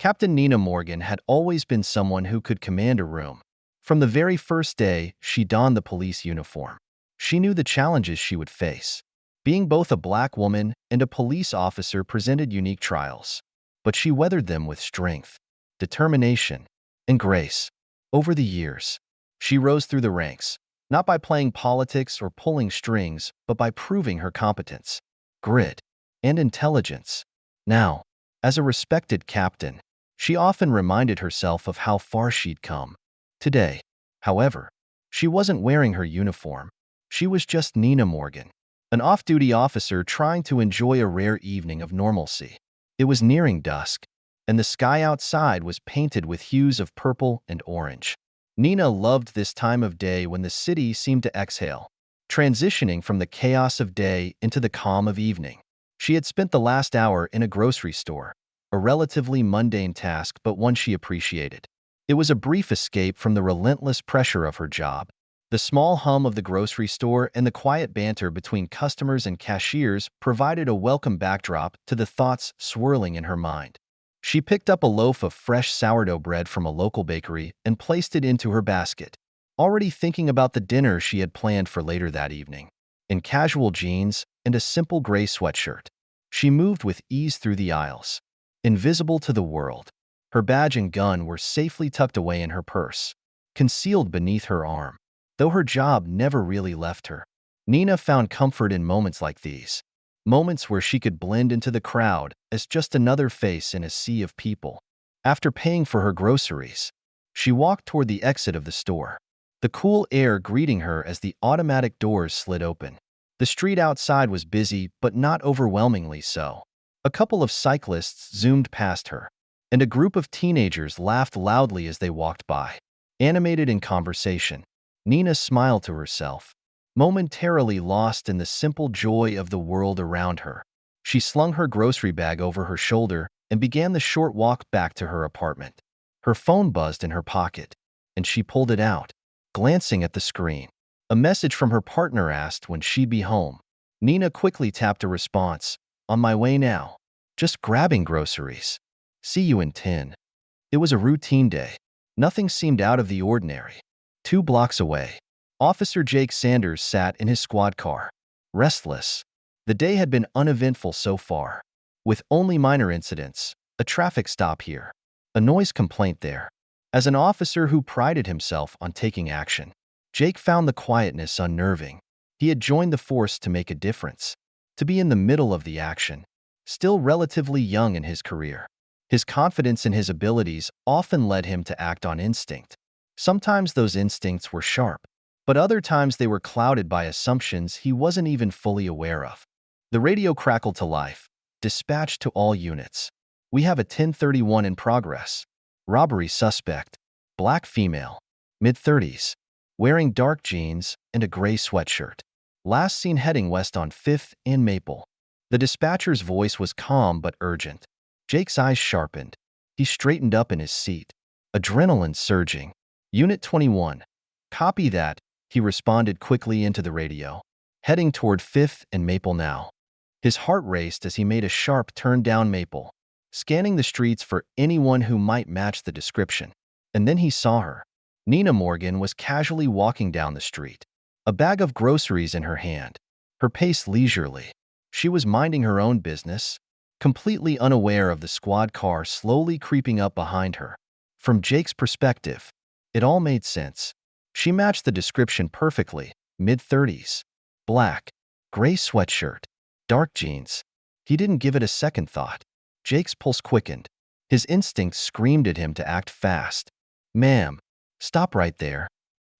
Captain Nina Morgan had always been someone who could command a room. From the very first day she donned the police uniform, she knew the challenges she would face. Being both a black woman and a police officer presented unique trials, but she weathered them with strength, determination, and grace. Over the years, she rose through the ranks, not by playing politics or pulling strings, but by proving her competence, grit, and intelligence. Now, as a respected captain, she often reminded herself of how far she'd come. Today, however, she wasn't wearing her uniform. She was just Nina Morgan, an off-duty officer trying to enjoy a rare evening of normalcy. It was nearing dusk, and the sky outside was painted with hues of purple and orange. Nina loved this time of day when the city seemed to exhale, transitioning from the chaos of day into the calm of evening. She had spent the last hour in a grocery store, a relatively mundane task but one she appreciated. It was a brief escape from the relentless pressure of her job. The small hum of the grocery store and the quiet banter between customers and cashiers provided a welcome backdrop to the thoughts swirling in her mind. She picked up a loaf of fresh sourdough bread from a local bakery and placed it into her basket, already thinking about the dinner she had planned for later that evening. In casual jeans and a simple gray sweatshirt, she moved with ease through the aisles, invisible to the world. Her badge and gun were safely tucked away in her purse, concealed beneath her arm. Though her job never really left her, Nina found comfort in moments like these, moments where she could blend into the crowd as just another face in a sea of people. After paying for her groceries, she walked toward the exit of the store, the cool air greeting her as the automatic doors slid open. The street outside was busy, but not overwhelmingly so. A couple of cyclists zoomed past her, and a group of teenagers laughed loudly as they walked by. Animated in conversation, Nina smiled to herself, momentarily lost in the simple joy of the world around her. She slung her grocery bag over her shoulder and began the short walk back to her apartment. Her phone buzzed in her pocket, and she pulled it out, glancing at the screen. A message from her partner asked when she'd be home. Nina quickly tapped a response. "On my way now. Just grabbing groceries. See you in 10. It was a routine day. Nothing seemed out of the ordinary. 2 blocks away, Officer Jake Sanders sat in his squad car, restless. The day had been uneventful so far, with only minor incidents, a traffic stop here, a noise complaint there. As an officer who prided himself on taking action, Jake found the quietness unnerving. He had joined the force to make a difference, to be in the middle of the action, still relatively young in his career. His confidence in his abilities often led him to act on instinct. Sometimes those instincts were sharp, but other times they were clouded by assumptions he wasn't even fully aware of. The radio crackled to life. "Dispatch to all units. We have a 1031 in progress. Robbery suspect. Black female. Mid-30s. Wearing dark jeans and a gray sweatshirt. Last seen heading west on 5th and Maple." The dispatcher's voice was calm but urgent. Jake's eyes sharpened. He straightened up in his seat, adrenaline surging. "Unit 21. Copy that," he responded quickly into the radio. "Heading toward 5th and Maple now." His heart raced as he made a sharp turn down Maple, scanning the streets for anyone who might match the description. And then he saw her. Nina Morgan was casually walking down the street, a bag of groceries in her hand, her pace leisurely. She was minding her own business, completely unaware of the squad car slowly creeping up behind her. From Jake's perspective, it all made sense. She matched the description perfectly. Mid-30s. Black. Gray sweatshirt. Dark jeans. He didn't give it a second thought. Jake's pulse quickened. His instincts screamed at him to act fast. "Ma'am, stop right there."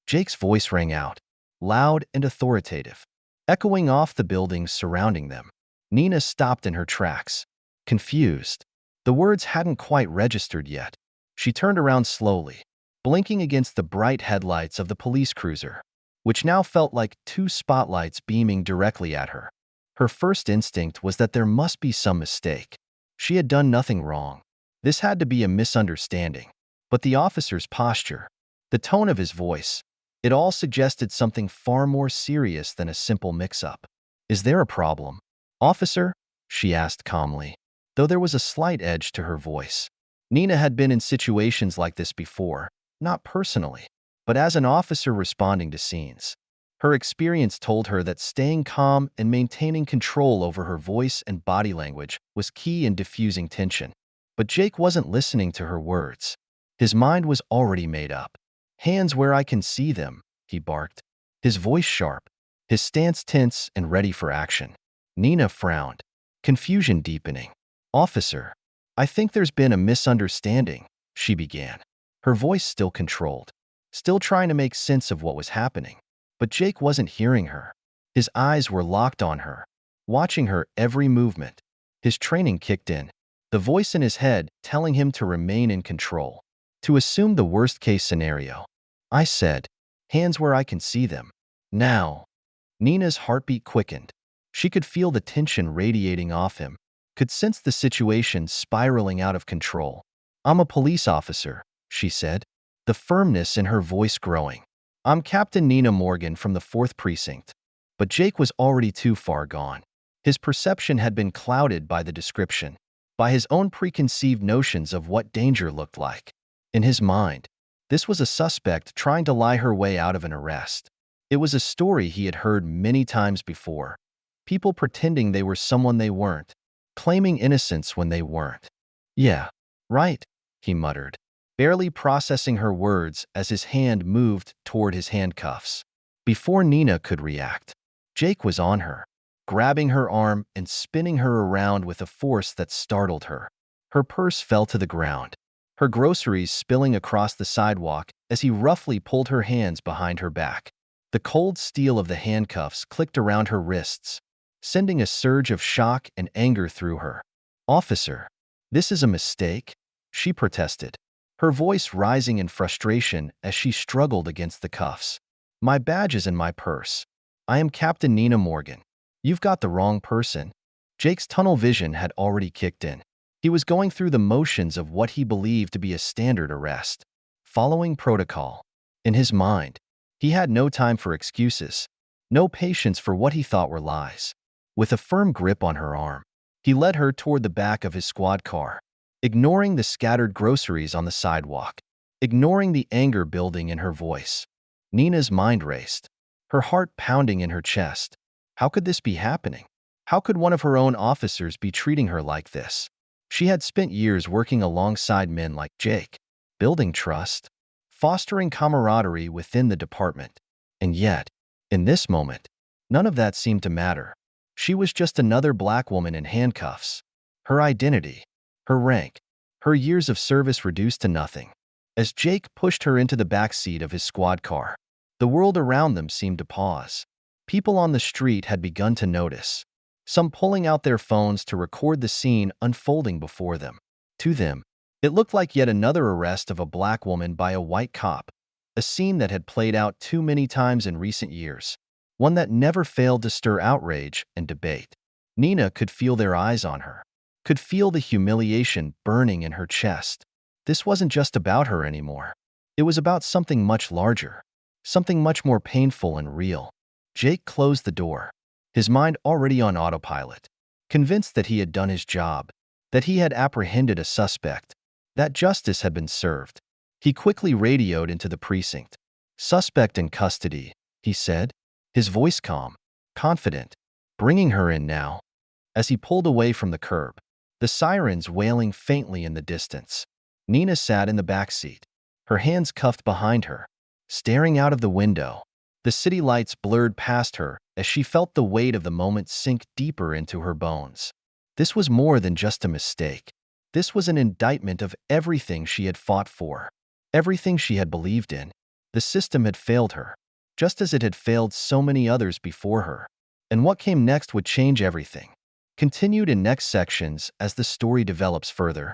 Jake's voice rang out, loud and authoritative, echoing off the buildings surrounding them. Nina stopped in her tracks, confused. The words hadn't quite registered yet. She turned around slowly, blinking against the bright headlights of the police cruiser, which now felt like 2 spotlights beaming directly at her. Her first instinct was that there must be some mistake. She had done nothing wrong. This had to be a misunderstanding. But the officer's posture, the tone of his voice, it all suggested something far more serious than a simple mix-up. "Is there a problem, officer?" she asked calmly, though there was a slight edge to her voice. Nina had been in situations like this before, not personally, but as an officer responding to scenes. Her experience told her that staying calm and maintaining control over her voice and body language was key in diffusing tension. But Jake wasn't listening to her words. His mind was already made up. "Hands where I can see them," he barked, his voice sharp, his stance tense and ready for action. Nina frowned, confusion deepening. "Officer, I think there's been a misunderstanding," she began, her voice still controlled, still trying to make sense of what was happening. But Jake wasn't hearing her. His eyes were locked on her, watching her every movement. His training kicked in, the voice in his head telling him to remain in control, to assume the worst-case scenario. "I said, hands where I can see them. Now." Nina's heartbeat quickened. She could feel the tension radiating off him, could sense the situation spiraling out of control. "I'm a police officer," she said, the firmness in her voice growing. "I'm Captain Nina Morgan from the 4th Precinct." But Jake was already too far gone. His perception had been clouded by the description, by his own preconceived notions of what danger looked like. In his mind, this was a suspect trying to lie her way out of an arrest. It was a story he had heard many times before. People pretending they were someone they weren't, claiming innocence when they weren't. "Yeah, right," he muttered, barely processing her words as his hand moved toward his handcuffs. Before Nina could react, Jake was on her, grabbing her arm and spinning her around with a force that startled her. Her purse fell to the ground, her groceries spilling across the sidewalk as he roughly pulled her hands behind her back. The cold steel of the handcuffs clicked around her wrists, sending a surge of shock and anger through her. "Officer, this is a mistake," she protested, her voice rising in frustration as she struggled against the cuffs. "My badge is in my purse. I am Captain Nina Morgan. You've got the wrong person." Jake's tunnel vision had already kicked in. He was going through the motions of what he believed to be a standard arrest, following protocol. In his mind, he had no time for excuses, no patience for what he thought were lies. With a firm grip on her arm, he led her toward the back of his squad car, ignoring the scattered groceries on the sidewalk, ignoring the anger building in her voice. Nina's mind raced, her heart pounding in her chest. How could this be happening? How could one of her own officers be treating her like this? She had spent years working alongside men like Jake, building trust, fostering camaraderie within the department. And yet, in this moment, none of that seemed to matter. She was just another black woman in handcuffs. Her identity, her rank, her years of service reduced to nothing. As Jake pushed her into the back seat of his squad car, the world around them seemed to pause. People on the street had begun to notice, some pulling out their phones to record the scene unfolding before them. To them, it looked like yet another arrest of a black woman by a white cop, a scene that had played out too many times in recent years, one that never failed to stir outrage and debate. Nina could feel their eyes on her, could feel the humiliation burning in her chest. This wasn't just about her anymore. It was about something much larger, something much more painful and real. Jake closed the door, his mind already on autopilot, convinced that he had done his job, that he had apprehended a suspect, that justice had been served. He quickly radioed into the precinct. "Suspect in custody," he said, his voice calm, confident, "bringing her in now." As he pulled away from the curb, the sirens wailing faintly in the distance, Nina sat in the back seat, her hands cuffed behind her, staring out of the window. The city lights blurred past her as she felt the weight of the moment sink deeper into her bones. This was more than just a mistake. This was an indictment of everything she had fought for, everything she had believed in. The system had failed her, just as it had failed so many others before her. And what came next would change everything. Continued in next sections as the story develops further.